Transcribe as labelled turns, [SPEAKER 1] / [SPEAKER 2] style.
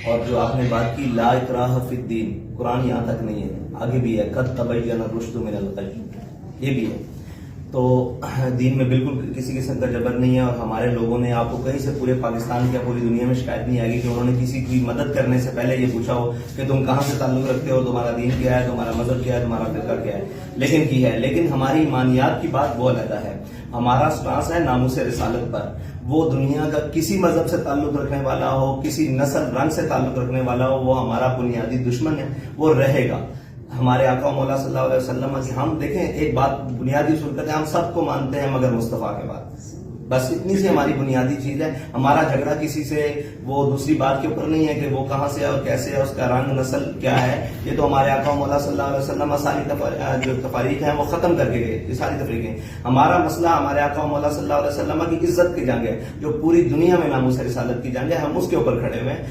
[SPEAKER 1] और जो आपने बात की ला इकराह फिद्दीन, कुरान यहाँ तक नहीं है, आगे भी है कद तबय्यन रुश्द मिनल गय, ये भी है। तो दीन में बिल्कुल किसी किस्म का जबर नहीं है। और हमारे लोगों ने, आपको कहीं से पूरे पाकिस्तान या पूरी दुनिया में शिकायत नहीं आएगी कि उन्होंने किसी की मदद करने से पहले ये पूछा हो कि तुम कहाँ से ताल्लुक रखते हो, तुम्हारा दीन क्या है, तुम्हारा मजहब क्या है, तुम्हारा फिरका क्या है, लेकिन की है। लेकिन हमारी ईमानियात की बात वो अलग है। हमारा स्टांस है नामूस रिसालत पर। वो दुनिया का किसी मजहब से ताल्लुक रखने वाला हो, किसी नस्ल रंग से ताल्लुक रखने वाला हो, वो हमारा बुनियादी दुश्मन है, वो रहेगा। हमारे आका मौला सल्लल्लाहु अलैहि वसल्लम की हम देखें, एक बात बुनियादी उसूल कहते हैं, हम सबको मानते हैं मगर मुस्तफा के बाद। बस इतनी सी हमारी बुनियादी चीज है। हमारा झगड़ा किसी से वो दूसरी बात के ऊपर नहीं है कि वो कहाँ से है और कैसे है, उसका रंग नस्ल क्या है। ये तो हमारे आका मौला सल्लल्लाहु अलैहि वसल्लम सारी जो तफरीक है वो खत्म करके गए, ये सारी तफरीकें। हमारा मसला हमारे आका मौला सल्लल्लाहु अलैहि वसल्लम की इज्जत की जंग है, जो पूरी दुनिया में नामूस रिसालत की जंग है, हम उसके ऊपर खड़े हुए हैं।